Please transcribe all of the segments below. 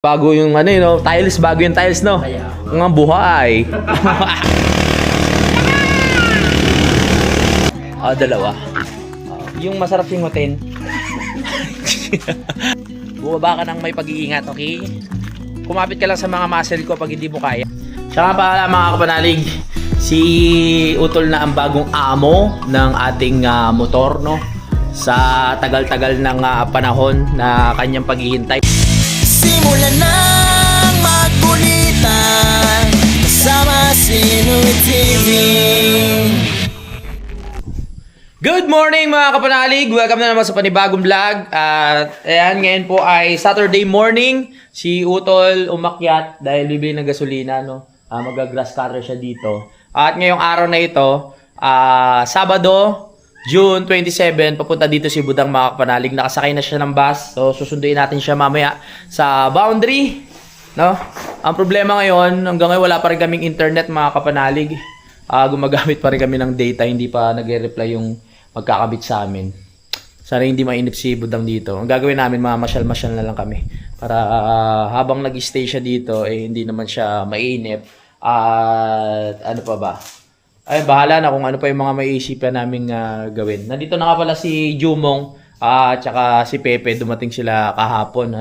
Bago yung ano yun, no? Tiles, bago yung tiles, no? Mga buhay. Dalawa. Yung masarap yung hotel. Bumaba ka ng may pag-iingat, okay? Kumapit ka lang sa mga muscle ko pag hindi mo kaya. Tsaka pala mga kapanalig, si Utol na ang bagong amo ng ating motor, no? Sa tagal-tagal ng panahon na kanyang paghihintay. Simulan ng magkulitan kasama si Nuit TV. Good morning mga kapanalig! Welcome na naman sa panibagong vlog. At ayan, ngayon po ay Saturday morning. Si Utol umakyat dahil bibili ng gasolina, no? Mag-grass cutter siya dito. At ngayong araw na ito, Sabado, June 27, papunta dito si Budang mga kapanalig. Nakasakay na siya ng bus. So, susunduin natin siya mamaya sa boundary. No? Ang problema ngayon, hanggang ngayon wala pa rin kaming internet mga kapanalig. Gumagamit pa rin kami ng data. Hindi pa nagre-reply yung magkakabit sa amin. Sana hindi mainip si Budang dito. Ang gagawin namin, masyal-masyal na lang kami. Para habang nag-stay siya dito, hindi naman siya mainip. At ano pa ba? Ay, bahala na kung ano pa yung mga maiisipan namin gawin. Nandito na nga pala si Jumong at saka si Pepe. Dumating sila kahapon.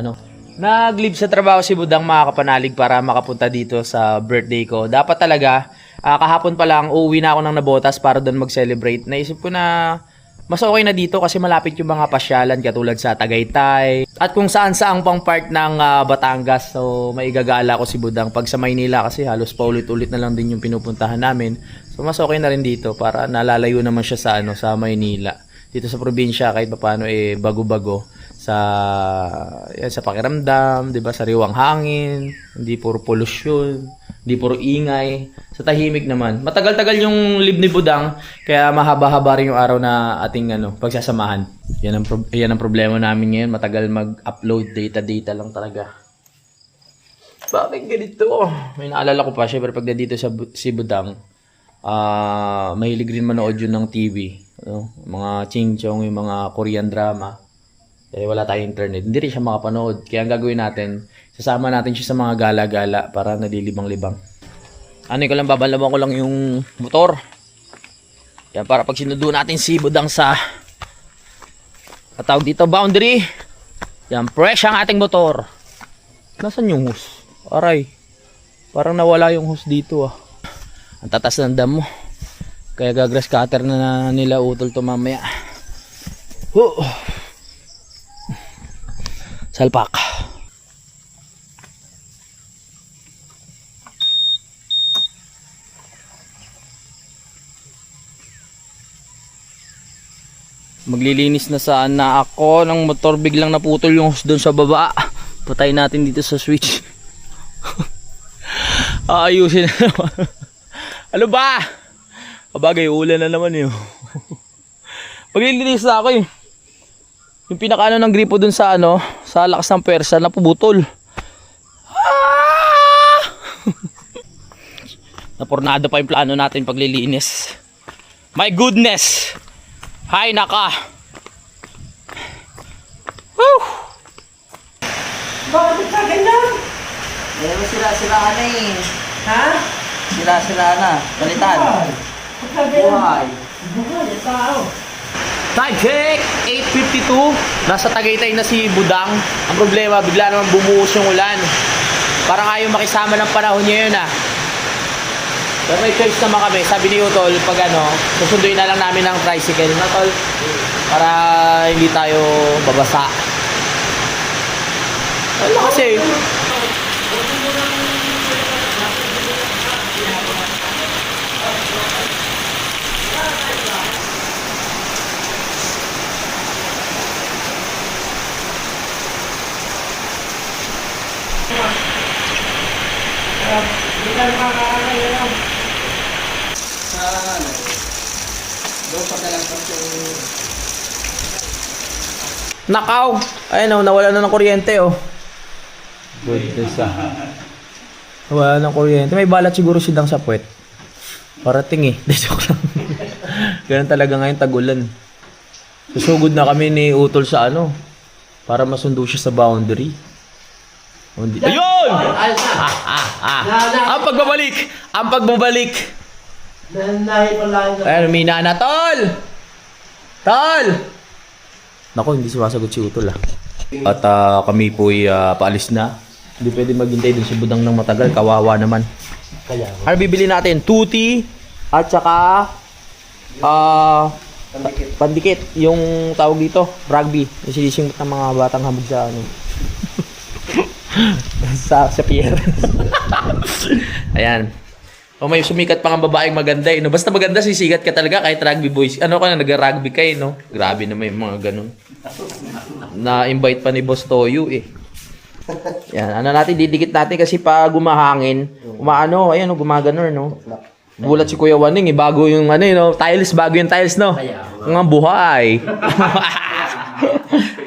Nag-leave sa trabaho si Budang mga kapanalig para makapunta dito sa birthday ko. Dapat talaga, kahapon pa lang, uuwi na ako ng Nabotas para doon mag-celebrate. Naisip ko na mas okay na dito kasi malapit yung mga pasyalan katulad sa Tagaytay. At kung saan-saang pang part ng Batangas. So, maigagala ko si Budang. Pag sa Maynila kasi halos paulit-ulit na lang din yung pinupuntahan namin. So, mas okay na rin dito para nalalayo naman siya sa Maynila. Dito sa probinsya kahit paano bago-bago sa pakiramdam, 'di ba? Sariwang hangin, hindi puro pollution, hindi puro ingay. Sa tahimik naman. Matagal-tagal yung live ni Budang, kaya mahaba-haba rin yung araw na ating pagsasamahan. Yan ang problema namin ngayon, matagal mag-upload, data lang talaga. Bakit ganito? May naalala ko pa, syempre pag dito si Budang, mahilig rin manood yun ng TV. Mga ching-chong, yung mga Korean drama. Dahil wala tayong internet, hindi rin siya makapanood. Kaya ang gagawin natin, sasama natin siya sa mga gala-gala para nalilibang-libang. Ko lang, babalaban ko lang yung motor. Yan, para pag sinudo natin si Budang sa tawag dito, boundary. Yan, fresh ang ating motor. Nasaan yung hose? Aray, parang nawala yung hose dito Ang tatas ng dam mo. Kaya gagrass cutter na nila Utol to mamaya. Salpak. Maglilinis na sana ako ng motor, biglang naputol yung hose doon sa baba. Patayin natin dito sa switch. Ayusin na naman. Ano ba? Kabagay, ulan na naman yun. Maglilinis na ako Yung pinakaano ng gripo dun sa sa lakas ng pwersa napubutol. Napornado pa yung plano natin paglilinis. My goodness. Hay naka. Woo! Bakit ka ganyan? Meron sila-silaan na Ha? Sila-sila na. Balitan. Buhay. Buhay, yung tao. Time check! 8:52. Nasa Tagaytay na si Budang. Ang problema, bigla naman bumuhos yung ulan. Parang ayaw makisama ng panahon niya yun Pero may choice naman kami. Sabi ni Utol, pag susunduin na lang namin ng tricycle na tol. Para hindi tayo babasa. Wala kasi. Hindi ka makakalayo. Doon pa talang Nakaw! Ayun nawala na ng kuryente Goodness Nawala ng kuryente. May balat siguro si Dang sa puwet. Parating Joke lang. Ganun talaga ngayon tagulan. Susugod na kami ni Utol sa para masundo siya sa boundary. Ayun! Ayos na. Ang pagbabalik! Ang pagbabalik! Nahipalain na. Ayan, umina na, tol! Tol! Naku, hindi sumasagot si Utol At kami po'y paalis na. Hindi pwede maghintay dun si Budang ng matagal. Kawawa naman. Kaya. Ano bibili natin? Tuti at saka pandikit. Yung tawag dito, rugby. Yung sinisimot ng mga batang hamog sa ano. sa pier. Ayan. O may sumikat pa nga babaeng maganda no? Basta maganda sisikat ka talaga kahit rugby boys. Ano ka na, nag-rugby kayo, no? Grabe naman yung mga ganun. Na-invite pa ni Boss Toyo Yan, ano natin, didikit natin kasi pa gumahangin, umaano, ayan, gumagano, no? Gulat si Kuya Waning, bago yung ano, no? Tiles, bago yung tiles, no? Nga buhay.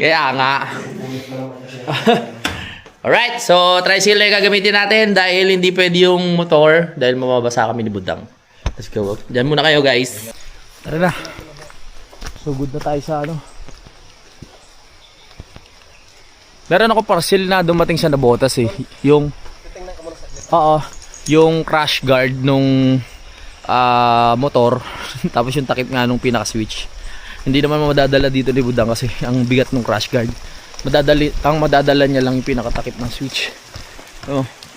Kaya nga. Alright, so tricycle na yung gagamitin natin dahil hindi pwede yung motor dahil mababasa kami ni Budang. Let's go. Diyan muna kayo, guys. Tara na. So good na tayo sa ano. Meron ako parcel na dumating sa Nabotas Yung yung crash guard nung motor tapos yung takip nga nung pinaka-switch. Hindi naman madadala dito ni Budang kasi ang bigat nung crash guard. Ang madadala niya lang yung pinakatakip ng switch.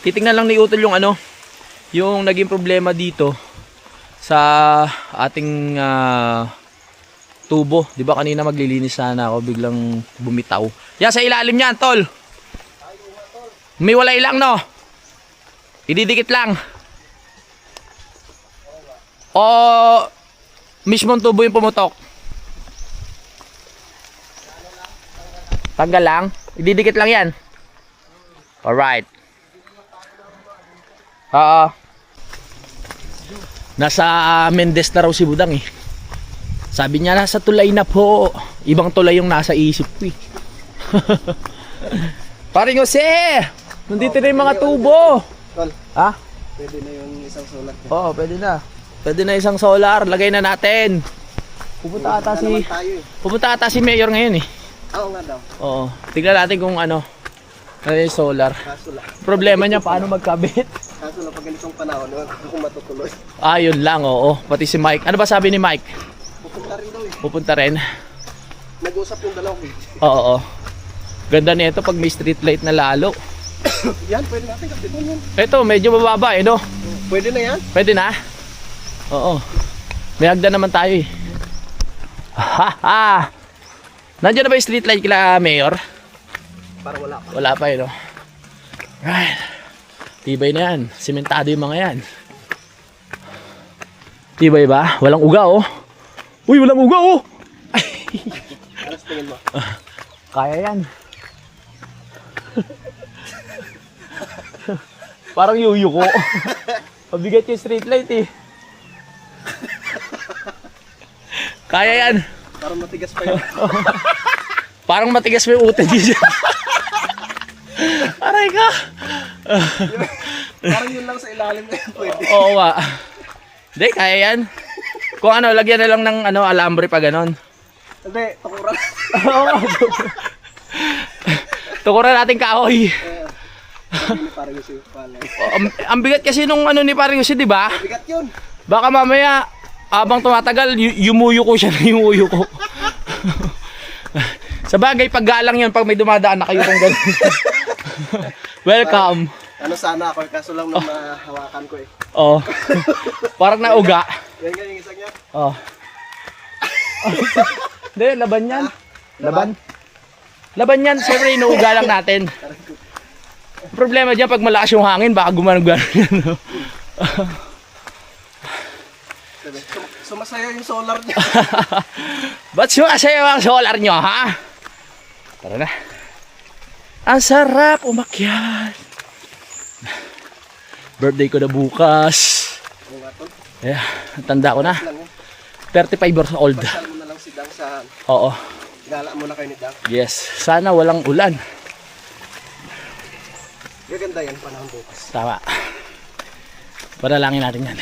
Titingnan lang ni Utol yung ano, yung naging problema dito sa ating tubo. 'Di ba kanina maglilinis sana ako, biglang bumitaw. Yan sa ilalim niyan, tol. May walay lang, no? Ididikit lang. O mismong tubo yung pumutok. Tanggal lang. Ididikit lang yan. Alright. Nasa Mendes na raw si Budang Sabi niya nasa tulay na po. Ibang tulay yung nasa isip ko Paring Jose! Nandito na yung mga tubo. Ha? Pwede na yung isang solar. Oo, pwede na. Pwede na isang solar. Lagay na natin. Pupunta ata si Mayor ngayon Oo nga daw. Oo. Tignan natin kung ano yung solar. Kaso lang. Problema niya paano magkabit. Kaso lang pag ganitong panahon, kung matutuloy. Yun lang, oo. Pati si Mike. Ano ba sabi ni Mike? Pupunta rin daw Pupunta rin. Nag-usap yung dalaw Oo. Ganda nito pag may street light na lalo. Yan, pwede natin kapitan yan. Ito, medyo mababa no? Pwede na yan? Pwede na? Oo. May hagdan naman tayo Ha! Nandiyan na ba yung street light kila Mayor? Para wala pa. Wala pa no? Right. Tibay na yan. Simentado yung mga yan. Tibay ba? Walang uga Uy, walang uga Alas tingin mo. Kaya yan. Parang yuyu ko. Pabigat yung street light Kaya yan. Parang matigas pa yun. Parang matigas pa yung utin dito. Aray ka. Parang yun lang sa ilalim na yun pwede. Oo nga. Hindi, kaya yan. Kung ano, lagyan na lang ng alambre pa ganon. Hindi, tukuran. Tukuran natin kahoy. Parang yung pala. Ang bigat kasi nung ni Paring Jose, di ba? Bigat yun. Baka mamaya, habang tumatagal, yumuyo ko siya na yumuyo ko. Sa bagay, paggalang yun, pag may dumadaan na kayo kung gano'n. Welcome. Ano sana ako, kaso lang nung mahawakan ko Oh. Parang nauga. Yan nga yung isang yan. Oh. Hindi, laban yan. Laban. Laban yan, siyempre inuuga lang natin. Problema dyan, pag malakas yung hangin, baka gumanong-ganon yan. Sumasaya yung solar niya. Ba't sumasaya ang solar nyo, ha? Tara na. Ang sarap umakyat. Birthday ko na bukas. Yeah, tanda ko na. 35 years old. Pasal mo na lang si Dang sa... Oo. Gala mo na kayo ni Dang. Yes. Sana walang ulan. Gaganda yan panahon bukas. Tama. Panalangin natin yan.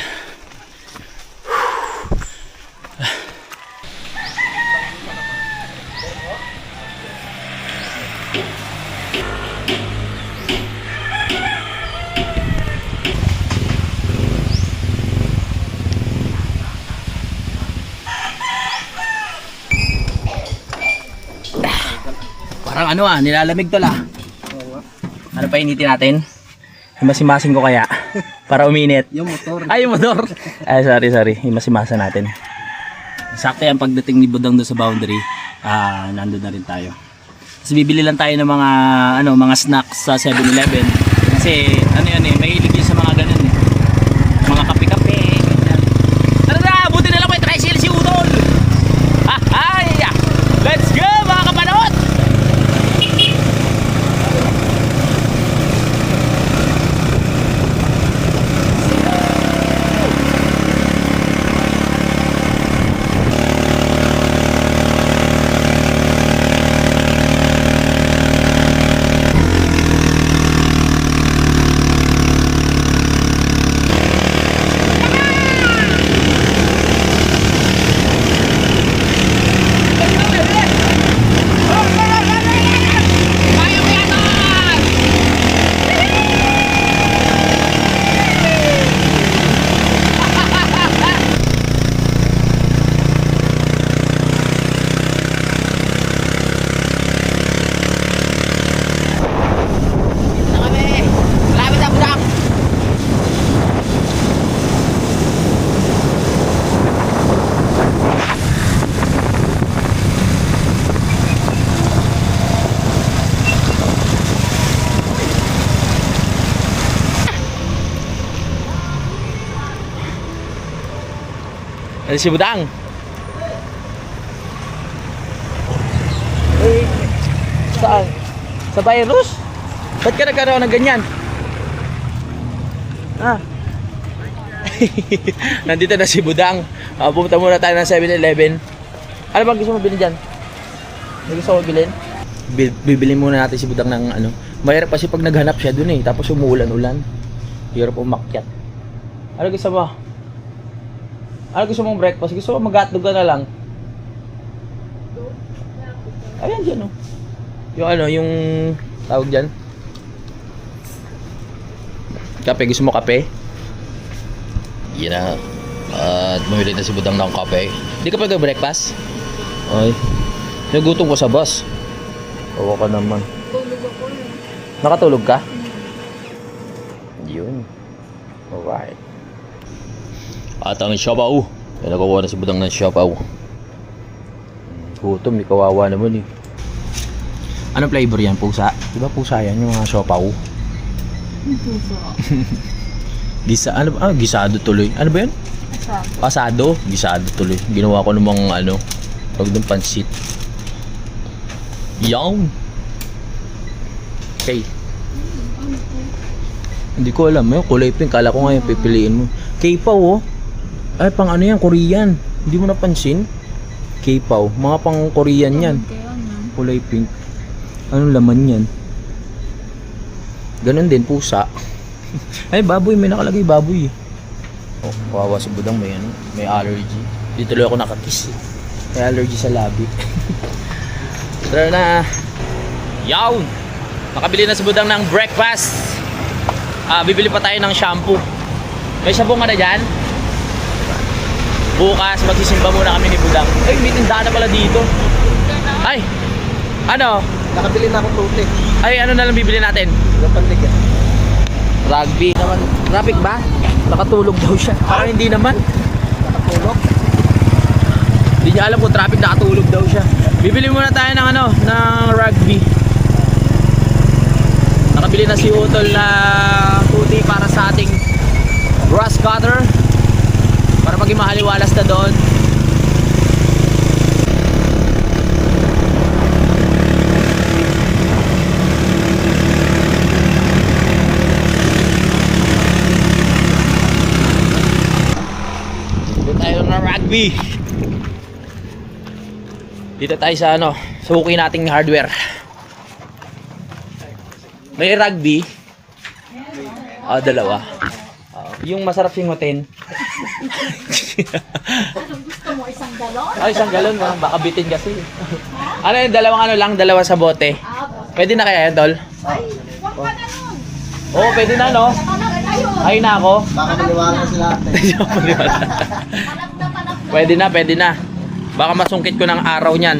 ano nilalamig tol ah. Ano pa initin natin? Himasimasin ko kaya para uminit. Yung motor. Ay, yung motor. Ay, sorry. Himasimasan natin. Sakto yan pagdating ni Budang doon sa boundary. Nandun na rin tayo. Tapos bibili lang tayo ng mga snacks sa 7-Eleven. Kasi ano yan mahilig yun sa mga ganun mga kape-kape. Ganyan. Tara na, buti na lang may tricycle si Udol. Let's go mga kapanot! Ano si Budang? Saan? Sa virus? Ba't ka nagkaroon ng ganyan? Nandito na si Budang. Pumunta muna tayo ng 7-Eleven. Ano bang gusto mo bilhin dyan? May gusto mo bilhin? Bibili muna natin si Budang ng ano. Mahirap kasi pag naghanap siya dun tapos umuulan-ulan. Hirap umakyat. Ano gusto mo? Ano gusto mong breakfast? Gusto mo mag-hotdog ka na lang? Ayan dyan yung tawag dyan. Kape, gusto mo kape? Yan na. At bumili na si Budang ng kape. Hindi ka pa breakfast? Ay. Nagutom ko sa bus. Tawa ka naman. Nakatulog ka? Yun. Alright. At ang siopaw. Kaya nakakuha na si Budang ng siopaw. Gutom, di kawawa naman Anong flavor yan? Pusa? Diba pusa yan yung mga siopaw? Pusa. Gisado tuloy. Ano ba yun? Pasado. Gisado tuloy. Ginawa ko namang tawag ng pansit. Yawn. Okay. Hindi ko alam kulay pink. Kala ko nga yung pipiliin mo. K-paw Ay, pang yan? Korean. Hindi mo napansin? K-paw. Mga pang Korean yan. Kulay pink. Anong laman yan? Ganon din, pusa. Ay, baboy. May nakalagay baboy kawawa si Budang. May allergy. Dito tuloy ako nakakiss May allergy sa labi. Tara na. Yawn! Makabili na si Budang ng breakfast. Bibili pa tayo ng shampoo. May shampoo ka na dyan? Bukas, magsisimba muna kami ni Budang. Ay, may tindahan na pala dito. Ay! Ano? Nakabili na akong tute. Ay, ano na lang bibili natin? Yung pantig Rugby. Naman, traffic ba? Nakatulog daw siya. Parang hindi naman. Nakatulog? Hindi niya alam kung traffic, nakatulog daw siya. Bibili muna tayo ng ng rugby. Nakabili na si Utol na puti para sa ating grass cutter. Para maging mahaliwalas na doon. Dito tayo na rugby. Dito tayo sa subukin nating hardware. May rugby. Dalawa. Yung masarap singutin. Anong gusto mo? Isang galon? Isang galon baka bitin kasi. Ano yung dalawang dalawa sa bote. Pwede na kaya yan, Tol? Ay, huwag ka na nun. Oo, pwede na, no? Panak tayo. Ay na ako. Baka maniwala na sila ate. Panak na. Pwede na. Baka masungkit ko ng araw niyan.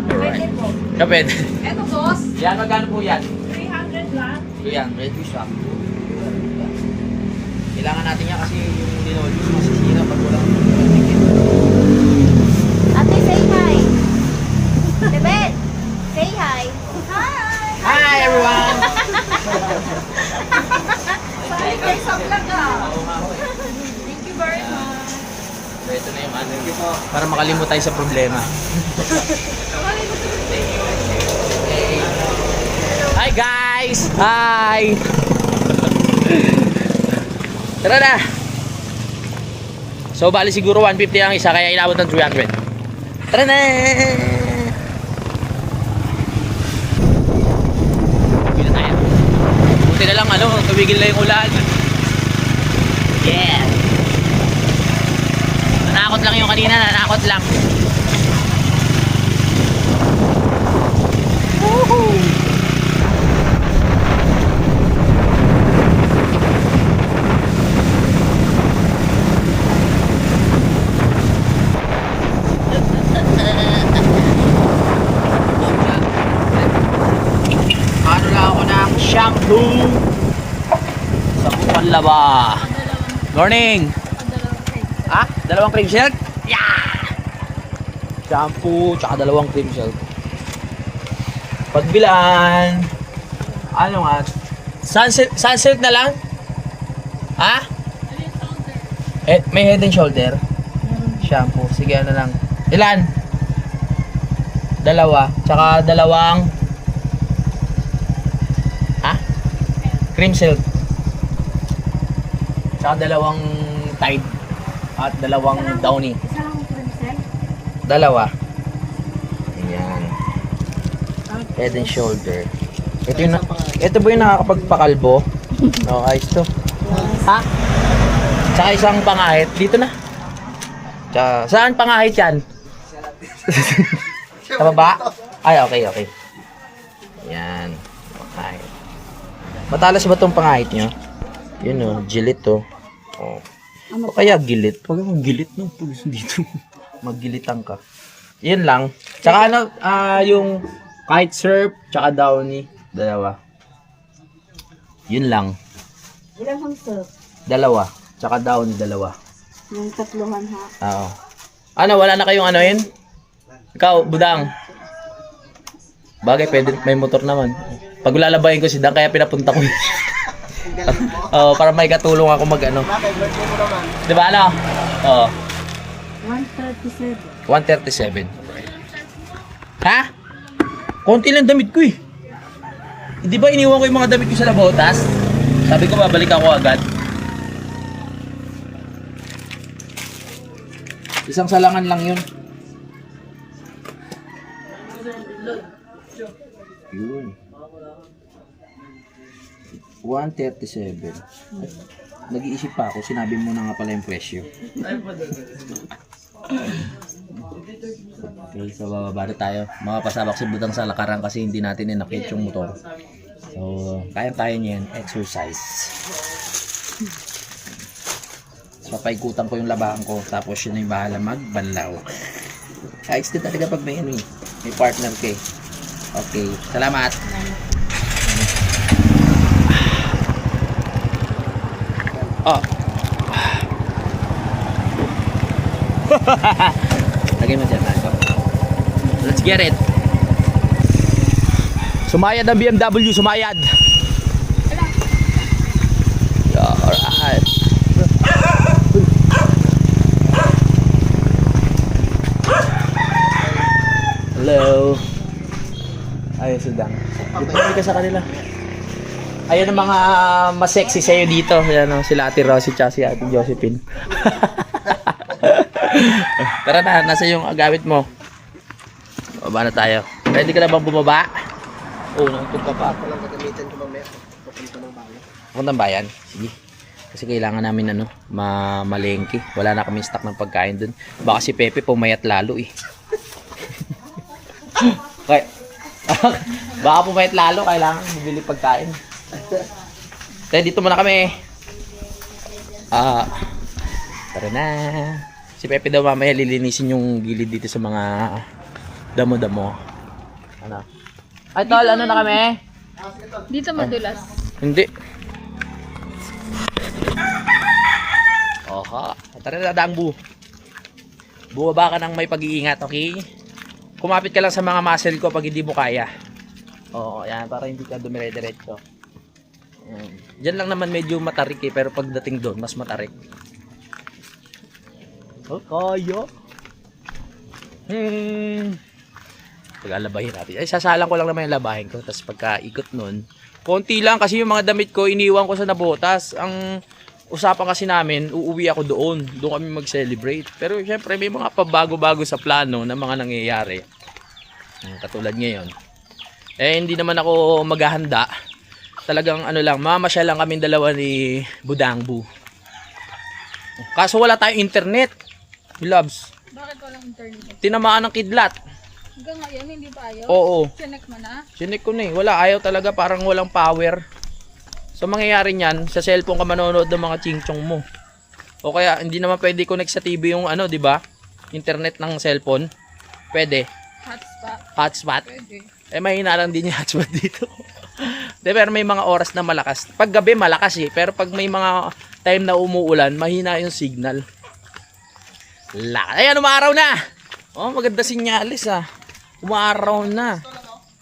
Pwede po. Kapit. Eto, boss. Yan, magkano po yan? 300 lang. 300 fish wrap. Kailangan natin yan kasi yung dinolyo masisira pag walang ticket. Ate, say hi. Tebet, say hi. Hi. Hi everyone! Sorry kayo sa vlog ah. Oo nga ho eh. Thank you very much. So ito na yung ano. Para makalimot tayo sa problema. Hi guys! Hi! Tara na! So bali siguro 150 ang isa kaya inabot ng 300. Tara na! Uwi na tayo. Buti na lang ano, tumigil na yung ulan. Yeah! Nanakot lang yung kanina, nanakot lang. Woohoo! Ano lang ako ng shampoo sa buwan laba. Morning! Ah? Dalawang cream silk? Yeah! Shampoo, tsaka dalawang cream silk. Pagbilan. Ano nga? Sunsilk na lang? Ha? May head and shoulder? Shampoo. Sige, ano lang. Ilan? Dalawa. Tsaka dalawang cream silk. Tsaka dalawang Tide. At dalawang Downy. Isa lang ang princess. Dalawa. Ayan. Head and shoulder. Ito ba yung nakakapagpakalbo? No, ayos to. Ha? Tsaka isang pangahit. Dito na. Tsaka, saan pangahit yan? Sa baba? Ay, okay. Ayan. Pangahit. Matalas ba itong pangahit nyo? Yun o, gilit to. Oh. O kaya gilit. Huwag mong gilit no. Pulis dito. Maggilitan ka. Yan lang. Tsaka ano, yung kite surf, tsaka Downy. Dalawa. Yun lang. Ilan ang surf? Dalawa. Tsaka Downy, dalawa. Yung tatluhan ha. Oo. Ano, wala na kayong ano yun? Ikaw, budang. Bagay, pwede, may motor naman. Pag lalabayin ko si Dan, kaya pinapunta ko. Oo, para may katulong ako mag ano. Bakit? Birthday mo naman. Di ba ano? Oo. 137. 137. Ha? Konti lang damit ko eh. Di ba iniwan ko yung mga damit ko sa labotas? Sabi ko babalik ako agad. Isang salangan lang yun. Yun. 137. Nag-iisip pa ako, sinabi mo na nga pala yung presyo. Okay, so bababa na tayo. Mga pasabak si Budang sa lakaran kasi hindi natin inakit yung motor. So, kaya-kaya niya yan. Exercise. So, paikutan ko yung labahan ko. Tapos yun yung bahala magbanlaw. Ayos din talaga pag may ano eh. May partner ka eh. Okay, salamat. Oh. Lagay mo dyan. Let's get it. Sumayad ang BMW, sumayad. Alright. Hello. Ayos udang. Dito ka sa kanila. Ayan ang mga mas sexy sa'yo dito. Ayan o, sila Ate Rosie tsaka si Ate Josephine. Tara na, nasa yung gamit mo. Baba na tayo. Ready ka na bang bumaba? Oo, nangtog ka pa. Walang gagamitin ko mamaya. Papunta ng bayan. Puntang bayan? Sige. Kasi kailangan namin ano, malengke. Wala na kami stock ng pagkain dun. Baka si Pepe pumayat lalo eh. Okay. Baka pumayat lalo, kailangan bumili pagkain. Tayo dito muna kami. Tara na. Si Pepe daw mamaya lilinisin yung gilid dito sa mga damo-damo. Ano? Ay, tol, ano na kami? Dito madulas. Hindi. Oha. Tara na, daang bu. Bumaba ka ng may pag-iingat, okay? Kumapit ka lang sa mga muscle ko pag hindi mo kaya. Oo, yan. Para hindi ka dumire-diretso. Diyan lang naman medyo matarik eh. Pero pagdating doon, mas matarik. Oh, kaya. Pag-alabahin natin. Ay, sasalang ko lang naman yung labahin ko. Tapos pagka ikot nun, konti lang kasi yung mga damit ko, iniwan ko sa nabotas. Ang usapan kasi namin, uuwi ako doon. Doon kami mag-celebrate. Pero syempre, may mga pabago-bago sa plano na mga nangyayari. Katulad ngayon. Eh, hindi naman ako maghahanda. Talagang ano lang, mamasyal lang kami dalawa ni Budangbu. Kaso wala tayong internet. Loves. Bakit walang internet? Tinamaan ng kidlat. Hanggang ngayon, hindi pa ayaw? Oo. Chinek mo na? Sinik ko na eh. Wala, ayaw talaga. Parang walang power. So, mangyayari niyan, sa cellphone ka manonood ng mga chingchong mo. O kaya, hindi naman pwede connect sa TV yung ano, di ba? Internet ng cellphone. Pwede. Hotspot? Hotspot. Pwede. Eh, mahina lang din yung hotspot dito. De, pero may mga oras na malakas. Pag gabi, malakas eh. Pero pag may mga time na umuulan, mahina yung signal. Ayan, umaraw na. Oh, maganda sinyalis ah. Umaraw na.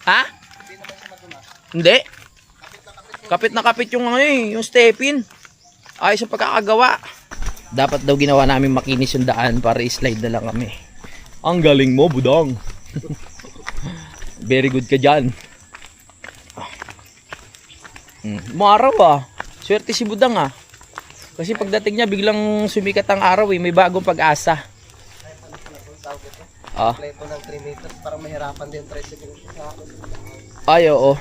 Ha? Hindi. Kapit na kapit yung ano eh, yung step-in. Ayos ang pagkakagawa. Dapat daw ginawa namin makinis yung daan para i-slide na lang kami. Ang galing mo, Budang. Very good ka dyan. Umaraw ah. Swerte si Budang ah. Kasi pagdating niya, biglang sumikat ang araw eh. May bagong pag-asa. Ah. Kompleto ng 3 meters para mahirapan din 3 seconds sa akin. Ay, oo.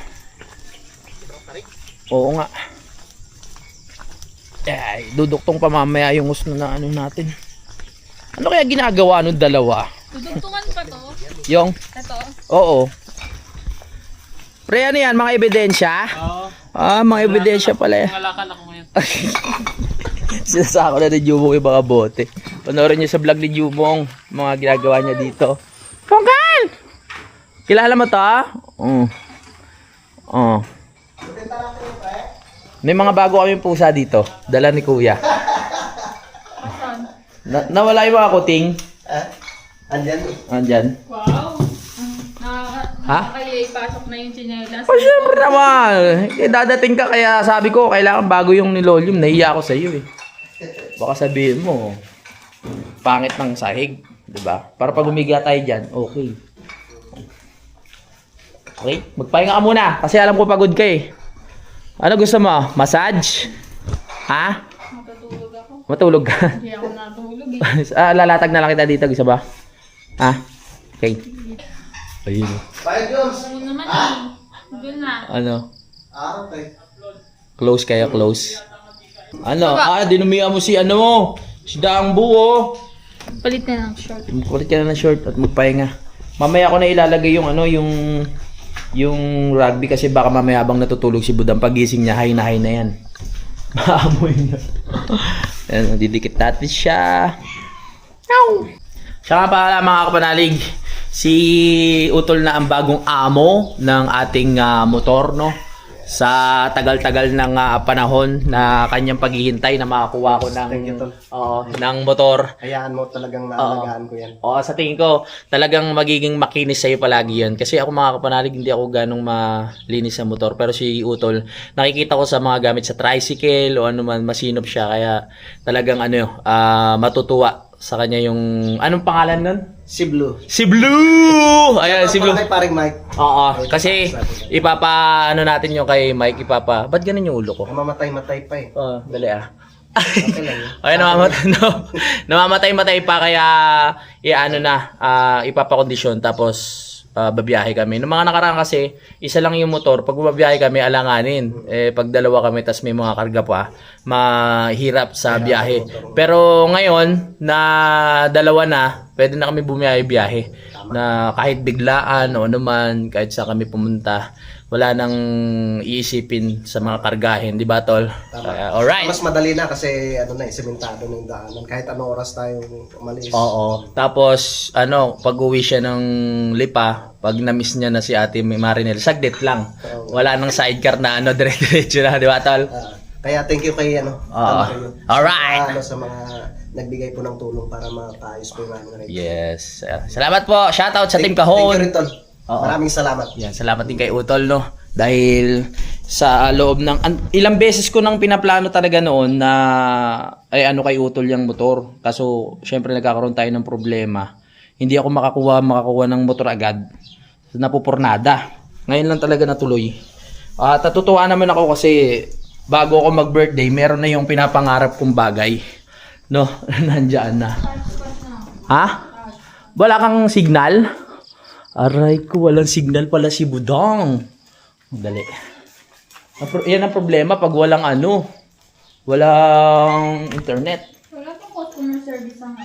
Oo nga. Ay, duduktong pa mamaya yung usno na ano natin. Ano kaya ginagawa nung dalawa? Tudugtungan pa to? Yung? Ito? Oo. Pre, ano yan? Mga ebidensya? Oo. Ah, mga ebidensya pala yan. Nangalakan ako ngayon. Sinasako na ni Jumong yung mga bote. Panoorin niyo sa vlog ni Jumong mga ginagawa niya dito. Pongkan! Kilala mo to? Oh. May mga bago kami pusa dito. Dala ni Kuya. Nawala yung mga kuting. Andyan. Andyan. Wow! Ha? Kaya ipasok na yung chinelas. Oh, syempre naman. Eh, dadating ka kaya sabi ko, kailangan bago yung nilolium. Nahiya ako sa iyo eh. Baka sabihin mo, pangit ng sahig. Diba? Para pag umiga tayo dyan, okay. Okay? Magpahinga ka muna. Kasi alam ko pagod ka eh. Ano gusto mo? Massage? Ha? Matutulog ako. Matulog ka? Hindi ako natulog eh. Lalatag na lang kita dito. Gusto ba? Ha? Okay. Ayun. Bye, Jones. Ano naman eh. Doon na. Ano? Okay. Close kaya close. Ano? Dinumihan mo si ano? Si Daang Buo. Palit na ng short. Kulit ka na ng short at magpahinga. Mamaya ko na ilalagay yung ano, yung rugby kasi baka mamaya habang natutulog si Budang pagising niya, hay na yan. Maamoy niya. Ayan, didikit natin siya. Siya nga pala mga kapanalig, si Utol na ang bagong amo ng ating motor, no? Sa tagal-tagal ng panahon na kanyang paghihintay na makakuha ko ng motor. Hayaan mo talagang naalagaan ko yan. Oo, sa tingin ko, talagang magiging makinis sa'yo palagi yan. Kasi ako mga kapanalig, hindi ako ganong malinis sa motor. Pero si Utol, nakikita ko sa mga gamit sa tricycle o ano man, masinop siya. Kaya talagang matutuwa sa kanya yung... Anong pangalan nun? Si Blue. Si Blue! Ayan, si Blue. Kay paring Mike. Oo, kasi natin yung kay Mike, ba't ganun yung ulo ko? Namamatay-matay pa eh. Oo, dali ah. Okay lang yun. Ay, namamatay pa kaya ipapakondisyon tapos babiyahe kami. Noong mga nakaraan kasi, isa lang yung motor. Pag babiyahe kami, alanganin. Pag dalawa kami, tas may mga karga pa, mahirap sa biyahe. Pero ngayon, na dalawa na, pwede na kami bumiyahe-biyahe. Na kahit biglaan o naman, kahit sa kami pumunta, wala nang iisipin sa mga kargahin, di ba tol? Alright. Mas madali na kasi ano na, sementado na yung daanan. Kahit anong oras tayong umalis. Oo. Tapos, pag uwi siya ng Lipa, pag na-miss niya na si Ate Marinel, saglit lang. Wala nang sidecar na dire-diretso na, di ba, tol? Kaya thank you kay Mario. Alright. Sa mga nagbigay po ng tulong para makaayos po yung aming Yes. Salamat po. Shoutout sa Team Thank you Kahon. rin, Tol. Oo. Maraming salamat. Yan, salamat din kay Utol, no? Dahil sa loob ng ilang beses ko nang pinaplano talaga noon na kay Utol yung motor. Kaso syempre nagkakaroon tayo ng problema. Hindi ako makakuha ng motor agad. Napupurnada. Ngayon lang talaga natuloy. At natutuwa naman ako kasi bago ako mag-birthday, meron na yung pinapangarap kong bagay. No, nandiyan na. Ha? Wala kang signal? Aray ko, walang signal pala si Budang. Dali. Yan ang problema pag walang walang internet. Wala pang customer service ang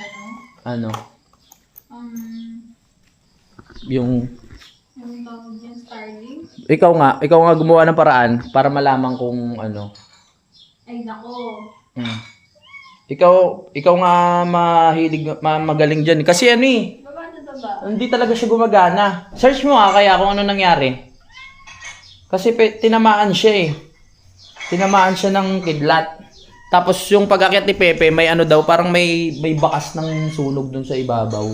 Yung tawag dyan, Starlink. ikaw nga gumawa ng paraan para malaman kung Ay, nako. Ikaw nga magaling diyan kasi Baba na to ba? hindi talaga siya gumagana. Search mo kaya kung ano nangyari. Kasi tinamaan siya Tinamaan siya ng kidlat. Tapos yung pag-akyat ni Pepe, may daw, parang may bakas ng sunog dun sa ibabaw.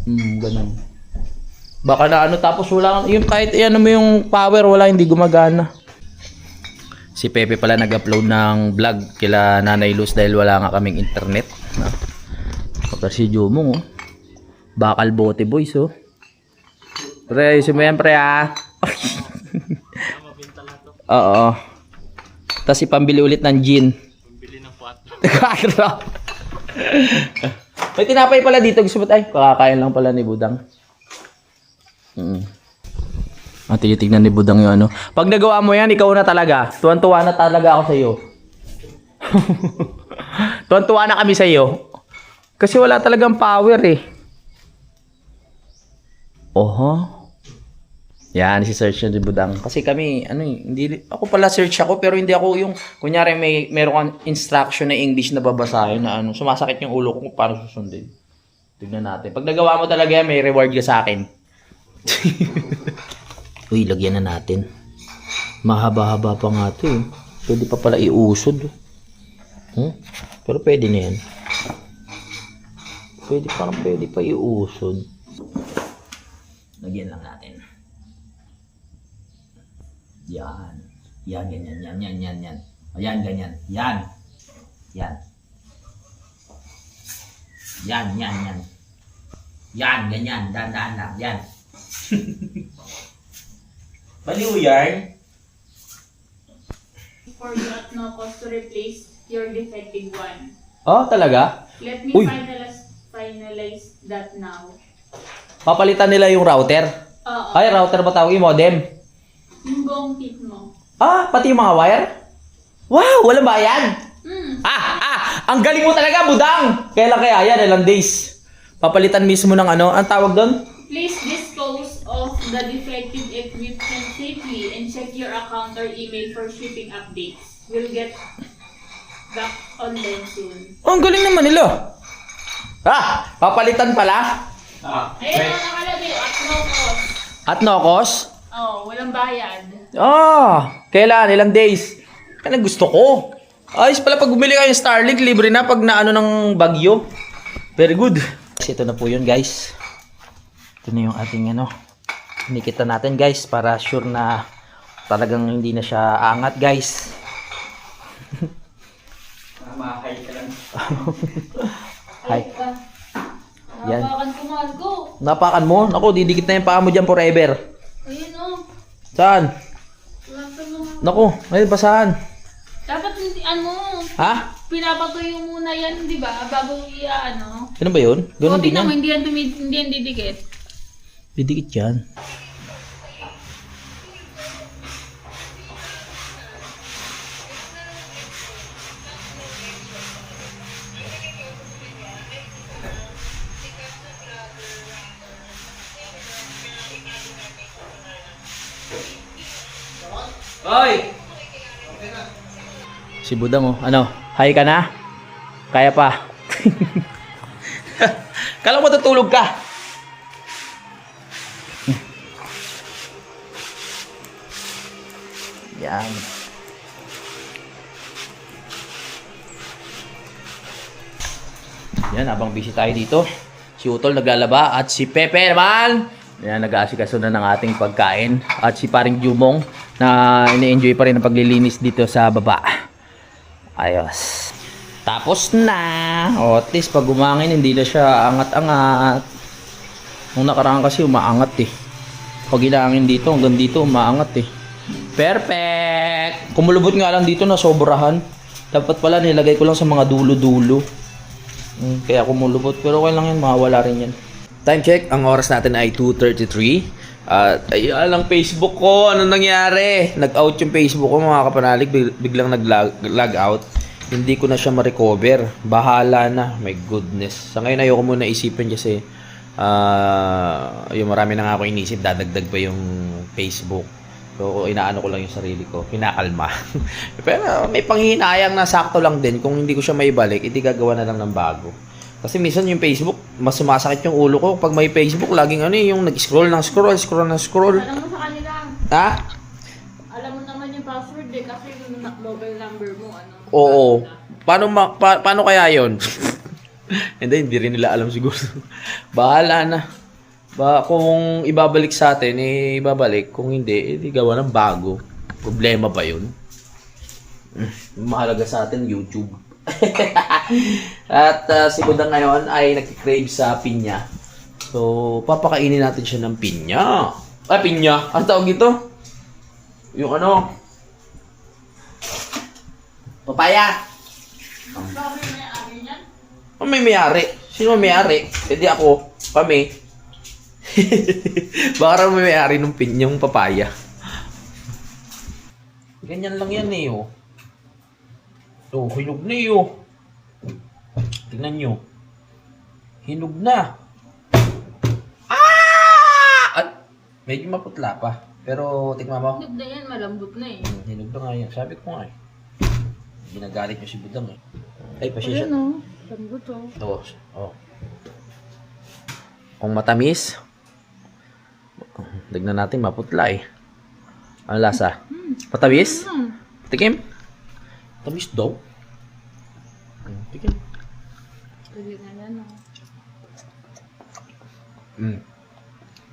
Ganun. Baka na tapos wala, yung kahit mo yung power, wala, hindi gumagana. Si Pepe pala nag-upload ng vlog kila Nanay Luz dahil wala nga kaming internet. Kapag si Jumong, bakal bote boys, Pre, ayusin mo yan, pre, Oo. Tapos ipambili ulit ng gin. Pambili ng 4. May tinapay pala dito. Gusto mo kakakain lang pala ni Budang. Titignan ni Budang yung Pag nagawa mo yan, ikaw na talaga. Tuwan-tuwa na talaga ako sa iyo. Tuwan-tuwa na kami sa iyo. Kasi wala talagang power Oho. Yan, si search na ni Budang. Kasi kami, hindi, ako pala search ako, pero hindi ako yung, kunyari meron kang instruction na English na babasahin na sumasakit yung ulo ko kung paano susundin. Tignan natin. Pag nagawa mo talaga yan, may reward ka sa akin. Uy, lagyan na natin. Mahaba-haba pa nga ito Pwede pa pala iusod. Pero pwede na yan. Pwede pa iusod. Lagyan lang natin. Yan. Yan, ganyan. Yan. Ayan, ganyan. Yan. Yan, ganyan. Dahan-dahan lang. Yan. Baliw yarn. For that no cost to replace your defective one. Oh, talaga? Let me Uy. finalize that now. Papalitan nila yung router. Oo. Ay, router ba tawag yung modem? Yung buong kit mo. Pati yung mga wire? Wow, walang bayad. Ang galing mo talaga, Budang. Kailan kaya yan? Ilang days? Papalitan mismo ng ang tawag doon? Please dispose of the defective equipment safely and check your account or email for shipping updates. We'll get back on them soon. Ang galing naman nila. Papalitan pala? Ayun ang nakalagay, at no cost. At no cost? Walang bayad. Kailan? Ilang days? Kaya gusto ko. Ayos pala pag bumili kayo ng Starlink, libre na pag ng bagyo. Very good. Kasi ito na po yun, guys. Ito na yung ating Inikita natin, guys, para sure na talagang hindi na siya angat, guys. Mahay ka lang. Hi. Yan. Napakan ko, Margo. Napakan mo? Naku, didikit na yung paa mo dyan forever. Ayun Saan? Wala sa mga... Naku, ay basahan. Dapat hindi, Ha? pinapatuyo muna yan, di ba? Bago Ano ba yun? Ganun din yan. mo, hindi yan didikit. Didikit yan. Oy! Si Budang oh. Ano? Hi ka na? Kaya pa. Kala mo matutulog ka. Yan. Yan, habang busy tayo dito. Si Utol naglalaba at si Pepe naman. Yan, nag-aasikaso na ng ating pagkain. At si paring Jumong na ini-enjoy pa rin ang paglilinis dito sa baba. Ayos. Tapos na. O, at least pag umangin, hindi na siya angat-angat. Nung nakaraan kasi umaangat eh. Pag inangin dito, hanggang dito umaangat eh. Perfect! Kumulubot nga lang dito na sobrahan. Dapat pala nilagay ko lang sa mga dulo-dulo. Kaya kumulubot. Pero okay lang yan, mawala rin yan. Time check, ang oras natin ay 2:33. At ayan ang Facebook ko. Ano nangyari? Nag-out yung Facebook ko mga kapanalig. Biglang nag-log out. Hindi ko na siya ma-recover. Bahala na. My goodness. Sa ngayon ayoko muna isipin kasi yung marami na nga ako inisip. Dadagdag pa yung Facebook. So inaano ko lang yung sarili ko. Pinakalma. Pero may panghihinayang na sakto lang din. Kung hindi ko siya maibalik, hindi gagawa na lang ng bago. Kasi minsan yung Facebook, mas sumasakit yung ulo ko. Pag may Facebook, laging ano yung nag-scroll ng scroll. Alam mo sa kanila. Ha? Alam mo naman yung password eh. Kasi yung mobile number mo. Ano, Oo. Paano kaya yun? Hindi rin nila alam siguro. Bahala na. Kung ibabalik sa atin, ibabalik. Kung hindi, gawa ng bago. Problema ba yun? Mahalaga sa atin, YouTube. At si Budang ngayon ay nag-crave sa pinya. So, papakainin natin siya ng pinya. Pinya? Ang tawag ito? Yung ano? Papaya. Bakit may ari niyan? May may-ari. Sino may-ari? Hindi ako. Kami. Baka may may-ari ng pinyang papaya. Ganyan lang yan eh, oh. Oh, hinog na eh, oh. Tingnan nyo. Hinog na. At medyo maputla pa. Pero tingnan mo. Hinog na yan, malambot na eh. Hinog na nga yan. Sabi ko nga eh. Ginagalit nyo si Budang eh. Ay, pasensya. Ayan oh, lambot oh. Ito, oh. Kung matamis, tignan natin, maputla eh. Ano lasa? Matamis? Tikim? Matamis daw? Tikim. Pwede na yan oh.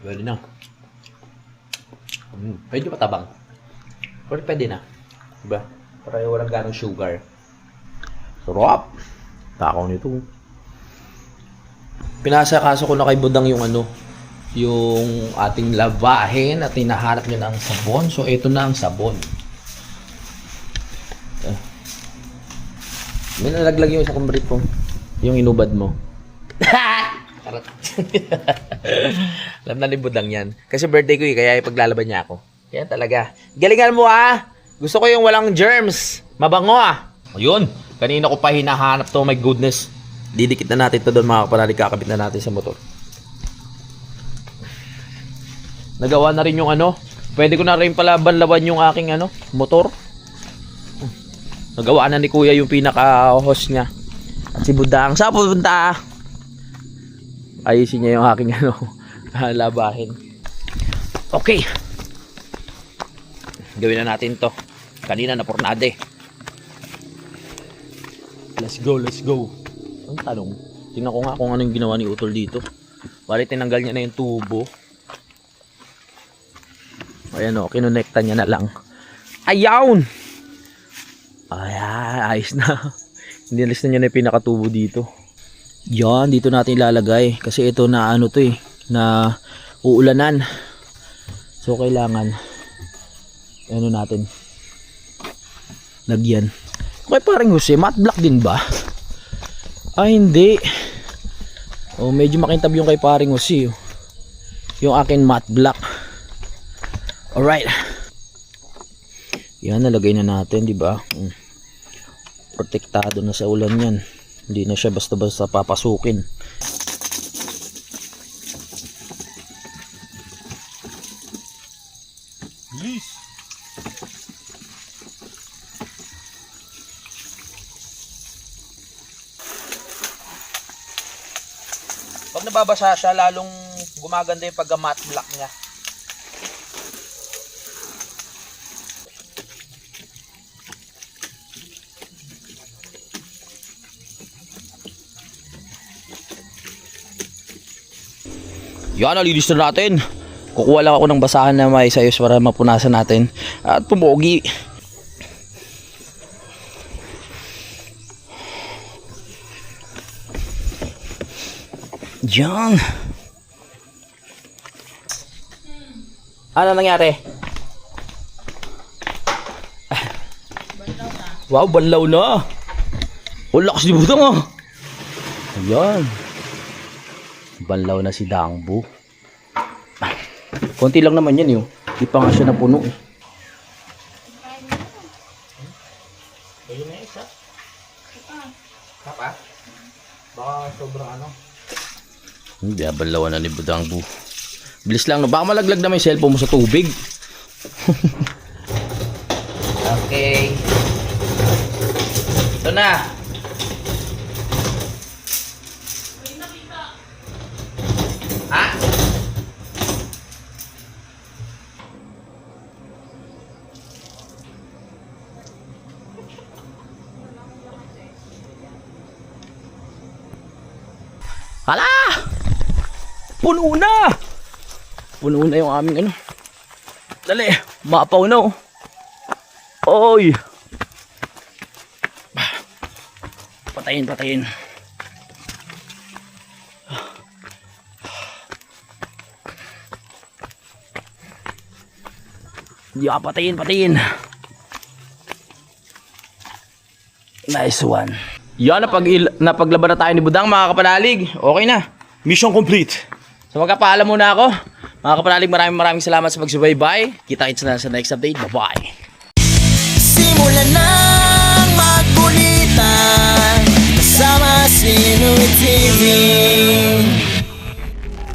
Pwede na. Medyo matabang. Pero pwede na. Diba? Para walang ganong sugar. Sarap! Takaw nito. Pinasakaso ko na kay Budang yung ano, yung ating labahin at hinahanap niya ng sabon. So, ito na ang sabon. May nalaglag yung sa kumbrit ko. Yung inubad mo. Charot. Alam na ni Budang yan. Kasi birthday ko eh, kaya ipaglalaban niya ako. Kaya talaga. Galingan mo ah! Gusto ko yung walang germs. Mabango ah! Ayun. Kanina ko pa hinahanap to. My goodness. Didikit na natin to doon mga kapanalig. Kakabit na natin sa motor. Nagawa na rin yung ano. Pwede ko na rin pala banlawan yung aking ano, motor. Nagawa na ni Kuya yung pinaka-host niya. At si Budang. Saan pupunta? Ayusin niya yung aking ano, labahin. Okay. Gawin na natin to. Kanina na pornade. Let's go, let's go. Ang tanong, tingnan ko nga kung ano yung ginawa ni Utol dito. Bali tinanggal niya na yung tubo. Ayan o, kinonekta niya na lang. Ayawn! Ayan, ayos na. Nilis na niya na yung pinakatubo dito. Yan, dito natin ilalagay. Kasi ito na ano to eh, na uulanan. So kailangan, ano natin, lagyan. Okay, parang Jose, matte black din ba? Ay, hindi. Oh, medyo makintab yung kay paring Jose. Yung akin matte black. Alright. Yan, nalagay na natin, di ba? Protektado na sa ulan yan. Hindi na siya basta-basta papasukin. Pag nababasa siya, lalong gumaganda yung pagka-matte black niya. Yan, nalinis na natin. Kukuha lang ako ng basahan na may sayos para mapunasan natin. At pumogi. Yan. Ano nangyari? Wow, banlaw na. Oh, lakas ni Budang ah. Ayan. Banlaw na si Dangbo. Konti lang naman yan yun. Di pa nga siya napuno eh. Ayun na isa. Kapa? Baka sobrang ano. Hindi, banlawan na ni Budangbo. Bilis lang no. Baka malaglag na may cellphone mo sa tubig. Okay. Ito na. Ha? Hala! Puno na! Puno na yung aming ano. Dali, maapaw na oh. Oy! Patayin, patayin. Hindi ka patayin, patayin. Nice one. Yan, napaglaban na tayo ni Budang mga kapanalig. Okay na. Mission complete. So magkapaalam muna ako. Mga kapanalig, maraming salamat sa pagsubaybay. Kita-kits na sa next update. Bye-bye. Simulan ng magkulitan kasama si Nuit TV.